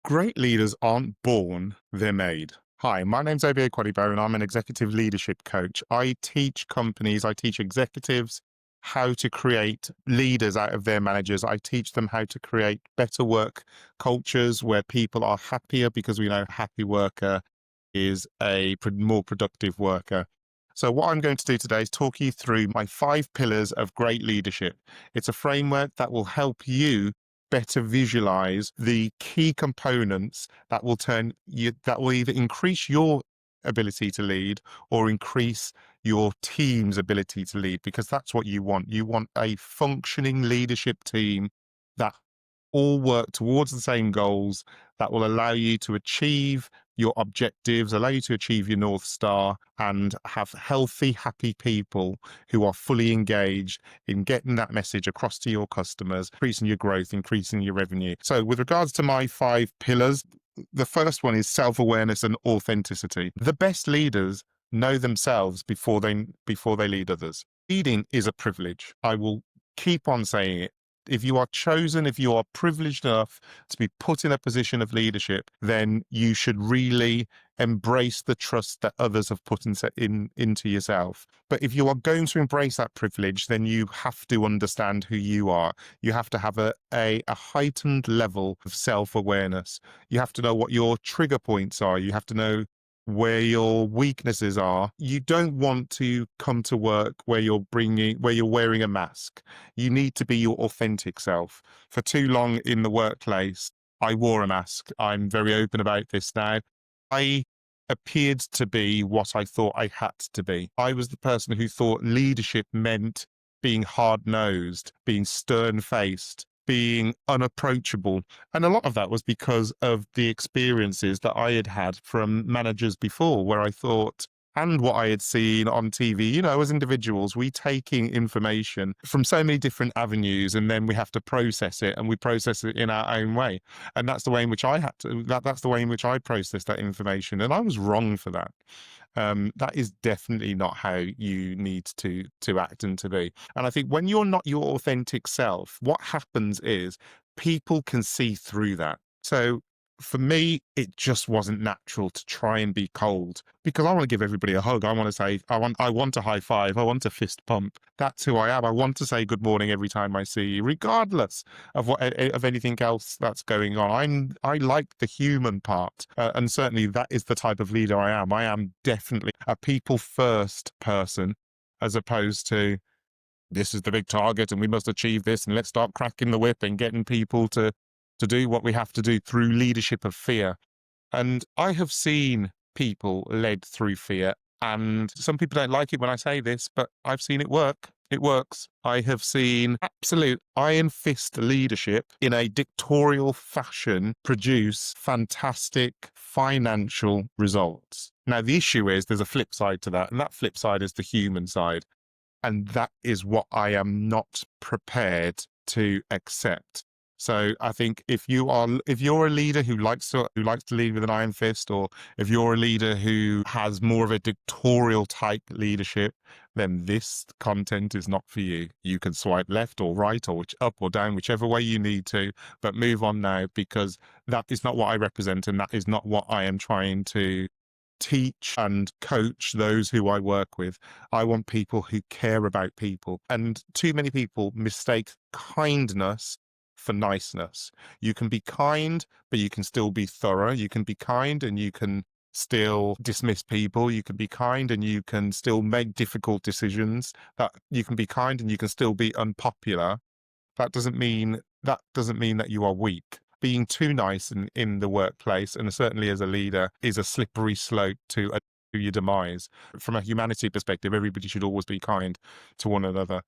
Great leaders aren't born, they're made. Hi, my name's Obi Okwuadigbo and I'm an executive leadership coach. I teach companies, I teach executives how to create leaders out of their managers. I teach them how to create better work cultures where people are happier because we know a happy worker is a more productive worker. So what I'm going to do today is talk you through my 5 pillars of great leadership. It's a framework that will help you better visualize the key components that will that will either increase your ability to lead or increase your team's ability to lead, because that's what you want. You want a functioning leadership team that all work towards the same goals, that will allow you to achieve your objectives, allow you to achieve your North Star, and have healthy, happy people who are fully engaged in getting that message across to your customers, increasing your growth, increasing your revenue. So with regards to my 5 pillars, the first one is self-awareness and authenticity. The best leaders know themselves before they lead others. Leading is a privilege. I will keep on saying it. If you are chosen, if you are privileged enough to be put in a position of leadership, then you should really embrace the trust that others have put into yourself. But if you are going to embrace that privilege, then you have to understand who you are. You have to have a heightened level of self-awareness. You have to know what your trigger points are. You have to know where your weaknesses are. You don't want to come to work where you're wearing a mask. You need to be your authentic self. For too long in the workplace, I wore a mask. I'm very open about this now. I appeared to be what I thought I had to be. I was the person who thought leadership meant being hard-nosed, being stern-faced, being unapproachable. And a lot of that was because of the experiences that I had had from managers before, where I thought, and what I had seen on TV, as individuals, we take in information from so many different avenues, and then we have to process it, and we process it in our own way. And that's the way in which that's the way in which I processed that information. And I was wrong for that. That is definitely not how you need to act and to be. And I think when you're not your authentic self, what happens is people can see through that. So for me, it just wasn't natural to try and be cold, because I want to give everybody a hug. I want to say, I want a high five. I want a fist pump. That's who I am. I want to say good morning every time I see you, regardless of of anything else that's going on. I like the human part, and certainly that is the type of leader I am. I am definitely a people first person, as opposed to this is the big target and we must achieve this and let's start cracking the whip and getting people to do what we have to do through leadership of fear. And I have seen people led through fear, and some people don't like it when I say this, but I've seen it work. It works. I have seen absolute iron fist leadership in a dictatorial fashion produce fantastic financial results. Now, the issue is there's a flip side to that, and that flip side is the human side. And that is what I am not prepared to accept. So I think if you're a leader who likes to lead with an iron fist, or if you're a leader who has more of a dictatorial type leadership, then this content is not for you. You can swipe left or right or up or down, whichever way you need to, but move on now, because that is not what I represent, and that is not what I am trying to teach and coach those who I work with. I want people who care about people. And too many people mistake kindness for niceness. You can be kind, but you can still be thorough. You can be kind and you can still dismiss people. You can be kind and you can still make difficult decisions. That you can be kind and you can still be unpopular. That doesn't mean that you are weak. Being too nice in the workplace, and certainly as a leader, is a slippery slope to your demise. From a humanity perspective, everybody should always be kind to one another.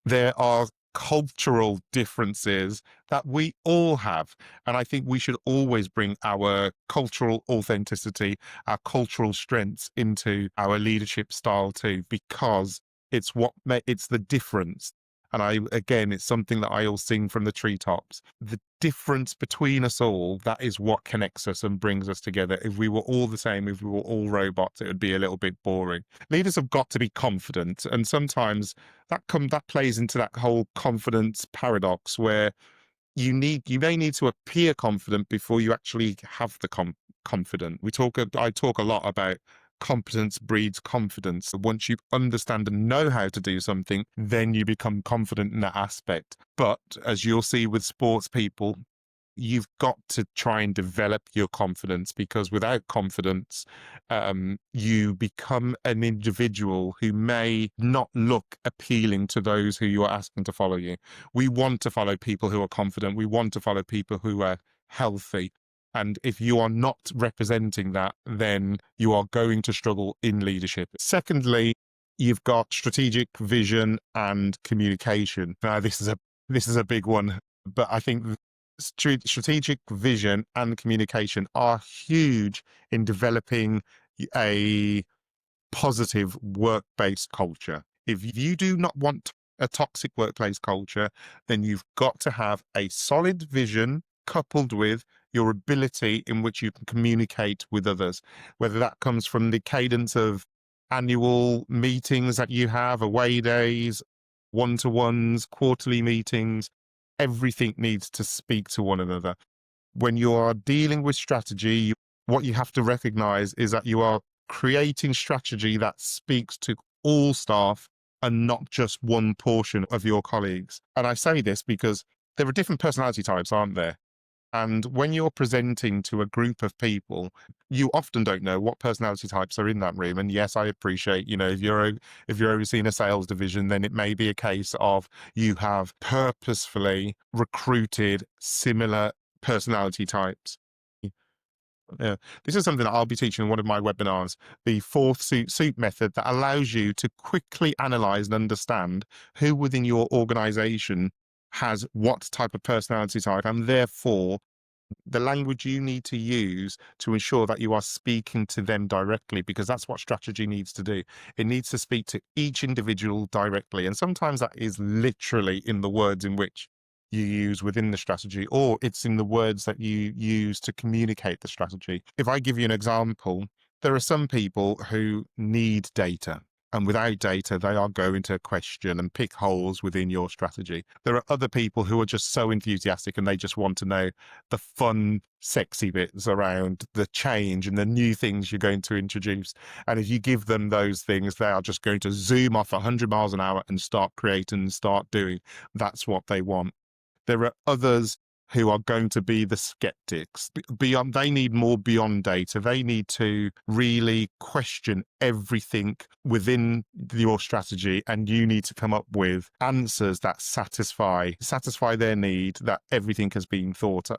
There are cultural differences that we all have, and I think we should always bring our cultural authenticity, our cultural strengths into our leadership style too, because it's the difference. And again, it's something that I'll sing from the treetops. The difference between us all, that is what connects us and brings us together. If we were all the same, if we were all robots, it would be a little bit boring. Leaders have got to be confident. And sometimes that plays into that whole confidence paradox, where you may need to appear confident before you actually have the confident. I talk a lot about competence breeds confidence. Once you understand and know how to do something, then you become confident in that aspect. But as you'll see with sports people, you've got to try and develop your confidence, because without confidence, you become an individual who may not look appealing to those who you are asking to follow you. We want to follow people who are confident. We want to follow people who are healthy. And if you are not representing that, then you are going to struggle in leadership. Secondly, you've got strategic vision and communication. Now, this is a big one, but I think strategic vision and communication are huge in developing a positive work-based culture. If you do not want a toxic workplace culture, then you've got to have a solid vision coupled with your ability in which you can communicate with others, whether that comes from the cadence of annual meetings that you have, away days, one-to-ones, quarterly meetings. Everything needs to speak to one another. When you are dealing with strategy, what you have to recognize is that you are creating strategy that speaks to all staff and not just one portion of your colleagues. And I say this because there are different personality types, aren't there? And when you're presenting to a group of people, you often don't know what personality types are in that room. And yes, I appreciate, if you're overseeing a sales division, then it may be a case of you have purposefully recruited similar personality types. Yeah. This is something that I'll be teaching in one of my webinars, the fourth suit method, that allows you to quickly analyze and understand who within your organization has what type of personality type, and therefore the language you need to use to ensure that you are speaking to them directly, because that's what strategy needs to do. It needs to speak to each individual directly. And sometimes that is literally in the words in which you use within the strategy, or it's in the words that you use to communicate the strategy. If I give you an example, there are some people who need data. And without data, they are going to question and pick holes within your strategy. There are other people who are just so enthusiastic and they just want to know the fun, sexy bits around the change and the new things you're going to introduce. And if you give them those things, they are just going to zoom off 100 miles an hour and start creating and start doing. That's what they want. There are others who are going to be the skeptics. Beyond, they need more beyond data. They need to really question everything within your strategy, and you need to come up with answers that satisfy their need, that everything has been thought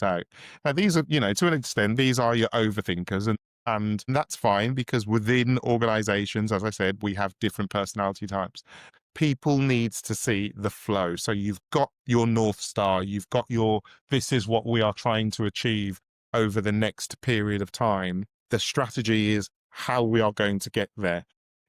out. Now, these are, to an extent, these are your overthinkers, and that's fine, because within organizations, as I said, we have different personality types. People needs to see the flow. So you've got your North Star, you've got this is what we are trying to achieve over the next period of time. The strategy is how we are going to get there.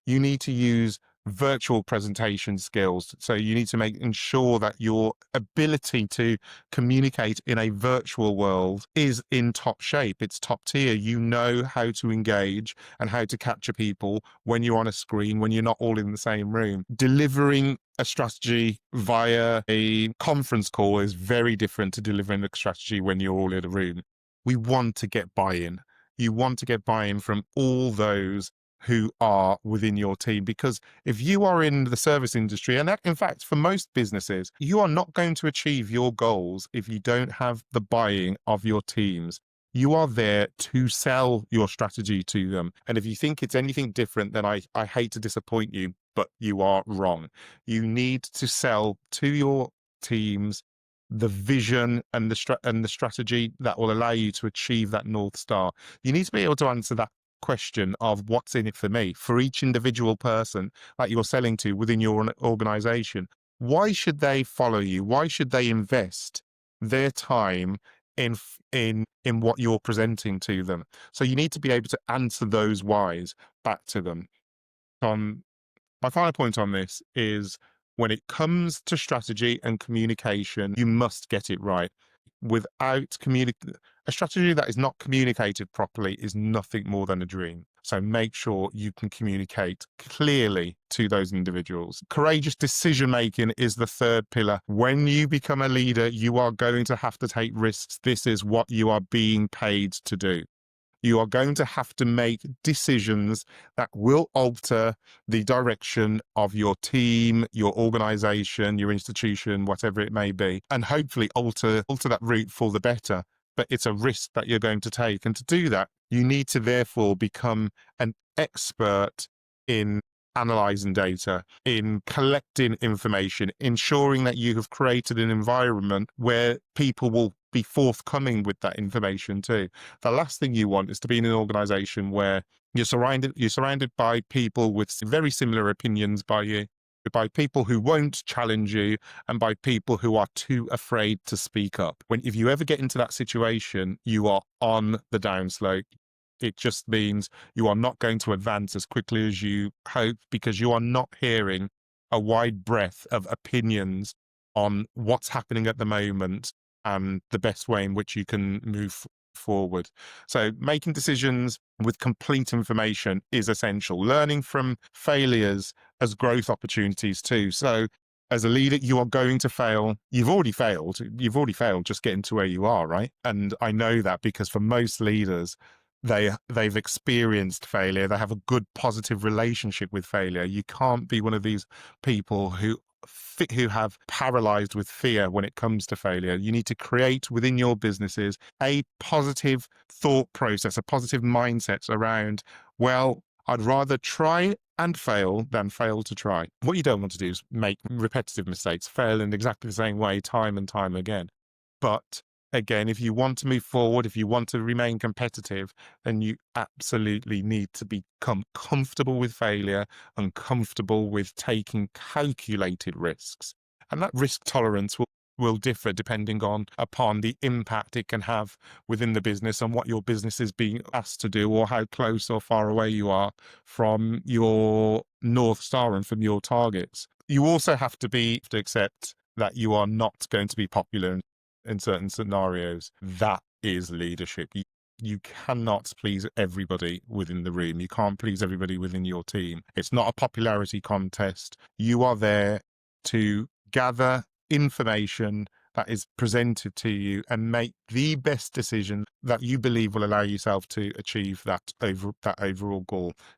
You need to use virtual presentation skills. So you need to ensure that your ability to communicate in a virtual world is in top shape. It's top tier. You know how to engage and how to capture people when you're on a screen, when you're not all in the same room. Delivering a strategy via a conference call is very different to delivering a strategy when you're all in a room. We want to get buy-in. You want to get buy-in from all those who are within your team, because if you are in the service industry, and that, in fact, for most businesses, you are not going to achieve your goals if you don't have the buy-in of your teams. You are there to sell your strategy to them. And if you think it's anything different, then I hate to disappoint you, but you are wrong. You need to sell to your teams the vision and the strategy that will allow you to achieve that North Star. You need to be able to answer that question of what's in it for me, for each individual person that you're selling to within your organization. Why should they follow you? Why should they invest their time in what you're presenting to them? So you need to be able to answer those whys back to them. My final point on this is, when it comes to strategy and communication, you must get it right. Without a strategy that is not communicated properly is nothing more than a dream. So make sure you can communicate clearly to those individuals. Courageous decision making is the third pillar. When you become a leader, you are going to have to take risks. This is what you are being paid to do. You are going to have to make decisions that will alter the direction of your team, your organization, your institution, whatever it may be, and hopefully alter that route for the better. But it's a risk that you're going to take. And to do that, you need to therefore become an expert in analyzing data, in collecting information, ensuring that you have created an environment where people will be forthcoming with that information too. The last thing you want is to be in an organization where you're surrounded by people with very similar opinions by you, by people who won't challenge you, and by people who are too afraid to speak up. If you ever get into that situation, you are on the downslope. It just means you are not going to advance as quickly as you hope, because you are not hearing a wide breadth of opinions on what's happening at the moment and the best way in which you can move forward. So making decisions with complete information is essential. Learning from failures as growth opportunities too. So as a leader, you are going to fail. You've already failed. You've already failed just getting to where you are, right? And I know that because for most leaders, they've experienced failure. They have a good positive relationship with failure. You can't be one of these people who have paralyzed with fear when it comes to failure. You need to create within your businesses a positive thought process, a positive mindset around, well, I'd rather try and fail than fail to try. What you don't want to do is make repetitive mistakes, fail in exactly the same way time and time again. But again, if you want to move forward, if you want to remain competitive, then you absolutely need to become comfortable with failure and comfortable with taking calculated risks. And that risk tolerance will differ depending upon the impact it can have within the business and what your business is being asked to do, or how close or far away you are from your North Star and from your targets. You also have to accept that you are not going to be popular in certain scenarios. That is leadership. You cannot please everybody within the room. You can't please everybody within your team. It's not a popularity contest. You are there to gather information that is presented to you and make the best decision that you believe will allow yourself to achieve that overall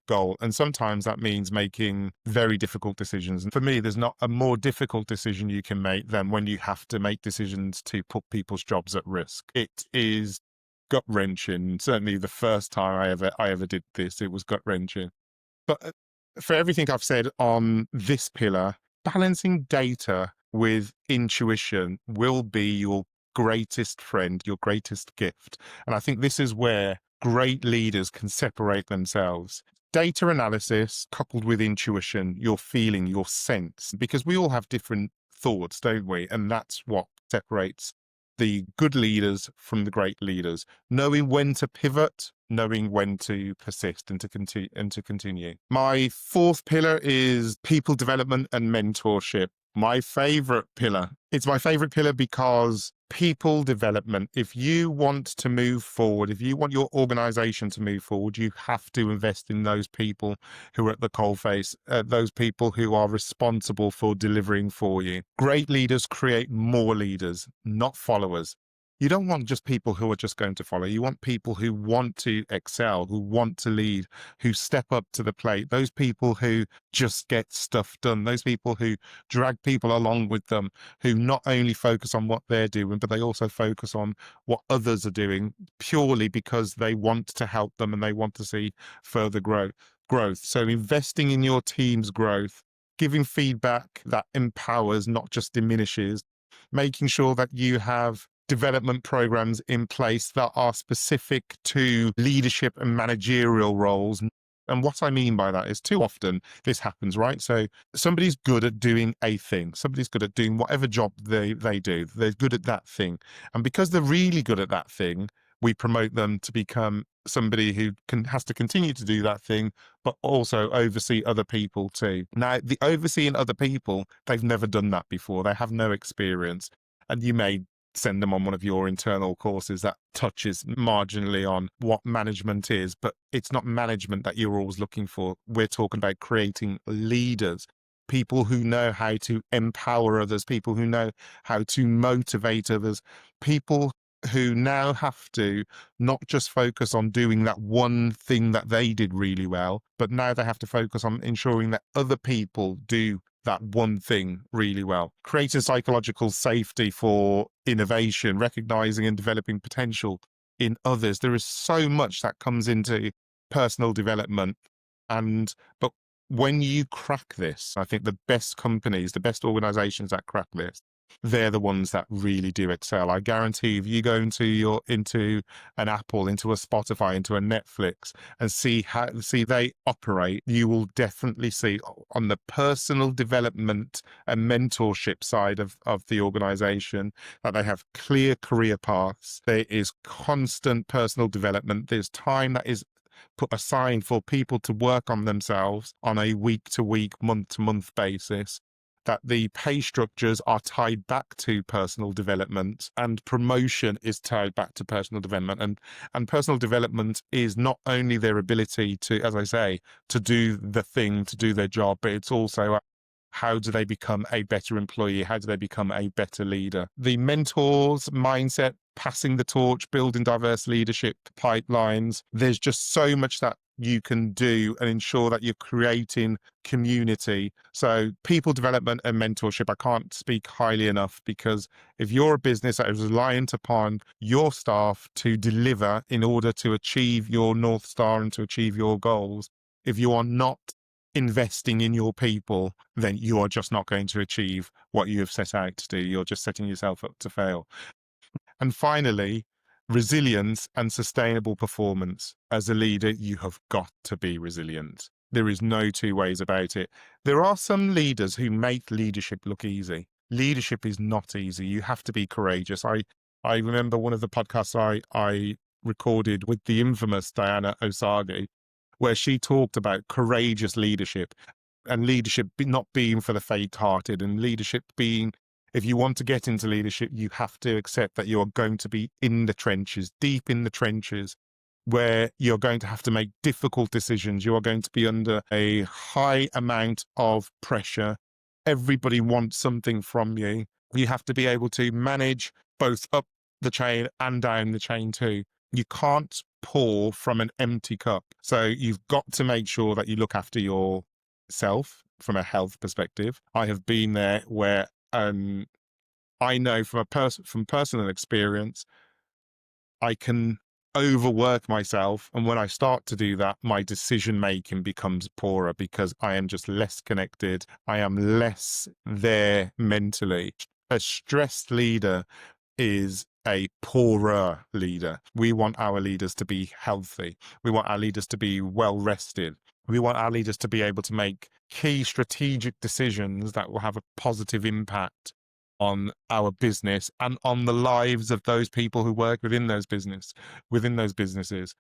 goal. And sometimes that means making very difficult decisions. And for me, there's not a more difficult decision you can make than when you have to make decisions to put people's jobs at risk. It is gut-wrenching. Certainly the first time I ever did this, it was gut-wrenching. But for everything I've said on this pillar, balancing data with intuition will be your greatest friend, your greatest gift. And I think this is where great leaders can separate themselves. Data analysis coupled with intuition, your feeling, your sense, because we all have different thoughts, don't we? And that's what separates the good leaders from the great leaders. Knowing when to pivot, knowing when to persist and to continue. My fourth pillar is people development and mentorship. My favorite pillar. It's my favorite pillar because people development, if you want to move forward, if you want your organization to move forward, you have to invest in those people who are at the coalface, those people who are responsible for delivering for you. Great leaders create more leaders, not followers. You don't want just people who are just going to follow. You want people who want to excel, who want to lead, who step up to the plate. Those people who just get stuff done. Those people who drag people along with them, who not only focus on what they're doing, but they also focus on what others are doing purely because they want to help them and they want to see further growth. So investing in your team's growth, giving feedback that empowers, not just diminishes, making sure that you have development programs in place that are specific to leadership and managerial roles. And what I mean by that is too often this happens, right? So somebody's good at doing a thing. Somebody's good at doing whatever job they do. They're good at that thing. And because they're really good at that thing, we promote them to become somebody who has to continue to do that thing, but also oversee other people too. Now, the overseeing other people, they've never done that before. They have no experience. And you may send them on one of your internal courses that touches marginally on what management is, but it's not management that you're always looking for. We're talking about creating leaders, people who know how to empower others, people who know how to motivate others, people who now have to not just focus on doing that one thing that they did really well, but now they have to focus on ensuring that other people do that one thing really well. Creating psychological safety for innovation, recognizing and developing potential in others. There is so much that comes into personal development. But when you crack this, I think the best companies, the best organizations that crack this, they're the ones that really do excel. I guarantee if you go into an Apple, into a Spotify, into a Netflix, and see they operate, you will definitely see on the personal development and mentorship side of the organization that they have clear career paths. There is constant personal development. There's time that is put aside for people to work on themselves on a week-to-week, month-to-month basis, that the pay structures are tied back to personal development, and promotion is tied back to personal development. And personal development is not only their ability to, as I say, to do the thing, to do their job, but it's also how do they become a better employee? How do they become a better leader? The mentors mindset, passing the torch, building diverse leadership pipelines. There's just so much that you can do and ensure that you're creating community. So people development and mentorship, I can't speak highly enough, because if you're a business that is reliant upon your staff to deliver in order to achieve your North Star and to achieve your goals, if you are not investing in your people, then you are just not going to achieve what you have set out to do. You're just setting yourself up to fail. And finally, resilience and sustainable performance. As a leader, you have got to be resilient. There is no two ways about it. There are some leaders who make leadership look easy. Leadership is not easy. You have to be courageous. I remember one of the podcasts I recorded with the infamous Diana Osagi, where she talked about courageous leadership, and leadership not being for the faint-hearted, and leadership being, if you want to get into leadership, you have to accept that you're going to be in the trenches, deep in the trenches, where you're going to have to make difficult decisions. You are going to be under a high amount of pressure. Everybody wants something from you. You have to be able to manage both up the chain and down the chain too. You can't pour from an empty cup. So you've got to make sure that you look after yourself from a health perspective. I have been there where I know from personal experience, I can overwork myself, and when I start to do that, my decision making becomes poorer because I am just less connected. I am less there mentally. A stressed leader is a poorer leader. We want our leaders to be healthy. We want our leaders to be well rested. We want our leaders to be able to make key strategic decisions that will have a positive impact on our business and on the lives of those people who work within those businesses.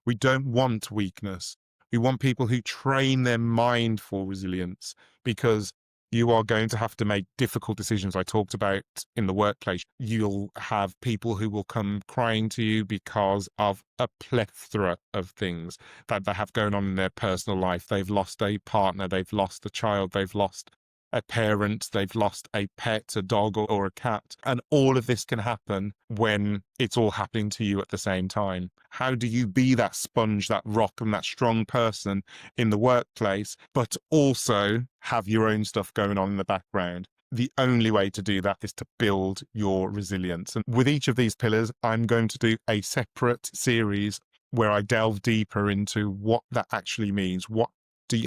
We don't want weakness. We want people who train their mind for resilience, because you are going to have to make difficult decisions. I talked about in the workplace, you'll have people who will come crying to you because of a plethora of things that they have going on in their personal life. They've lost a partner, they've lost a child, they've lost a parent, they've lost a pet, a dog or a cat. And all of this can happen when it's all happening to you at the same time. How do you be that sponge, that rock, and that strong person in the workplace, but also have your own stuff going on in the background? The only way to do that is to build your resilience. And with each of these pillars, I'm going to do a separate series where I delve deeper into what that actually means.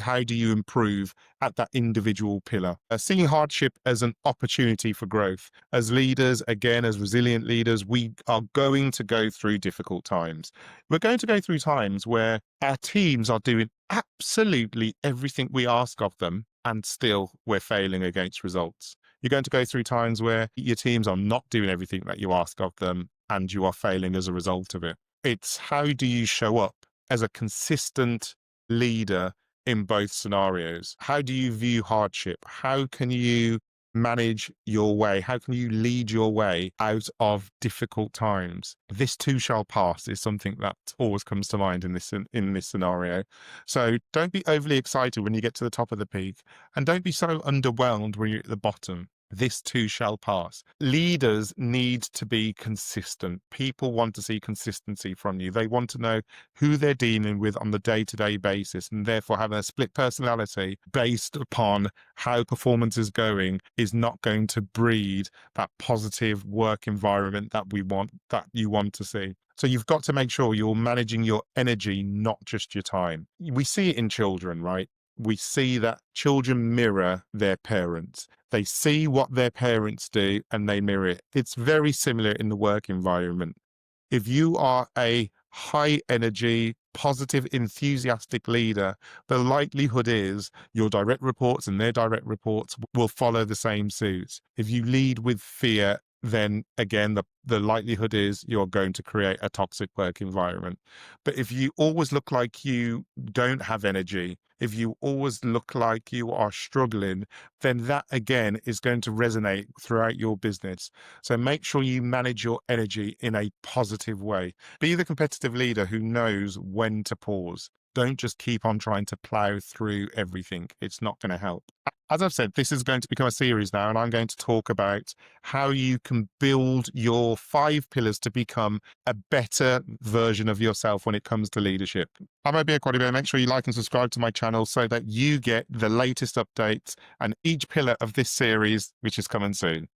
How do you improve at that individual pillar? Seeing hardship as an opportunity for growth. As leaders, again, as resilient leaders, we are going to go through difficult times. We're going to go through times where our teams are doing absolutely everything we ask of them, and still we're failing against results. You're going to go through times where your teams are not doing everything that you ask of them, and you are failing as a result of it. It's how do you show up as a consistent leader in both scenarios? How do you view hardship? How can you manage your way? How can you lead your way out of difficult times? This too shall pass is something that always comes to mind in this scenario. So don't be overly excited when you get to the top of the peak, and don't be so underwhelmed when you're at the bottom. This too shall pass. Leaders need to be consistent. People want to see consistency from you. They want to know who they're dealing with on the day-to-day basis, and therefore having a split personality based upon how performance is going is not going to breed that positive work environment that you want to see. So you've got to make sure you're managing your energy, not just your time. We see it in children, right? We see that children mirror their parents. They see what their parents do and they mirror it. It's very similar in the work environment. If you are a high energy, positive, enthusiastic leader, the likelihood is your direct reports and their direct reports will follow the same suit. If you lead with fear, then again, the likelihood is you're going to create a toxic work environment. But if you always look like you don't have energy, if you always look like you are struggling, then that again is going to resonate throughout your business. So make sure you manage your energy in a positive way. Be the competitive leader who knows when to pause. Don't just keep on trying to plow through everything. It's not going to help. As I've said, this is going to become a series now, and I'm going to talk about how you can build your 5 pillars to become a better version of yourself when it comes to leadership. I'm Obi Okwuadigbo. Make sure you like and subscribe to my channel so that you get the latest updates and each pillar of this series, which is coming soon.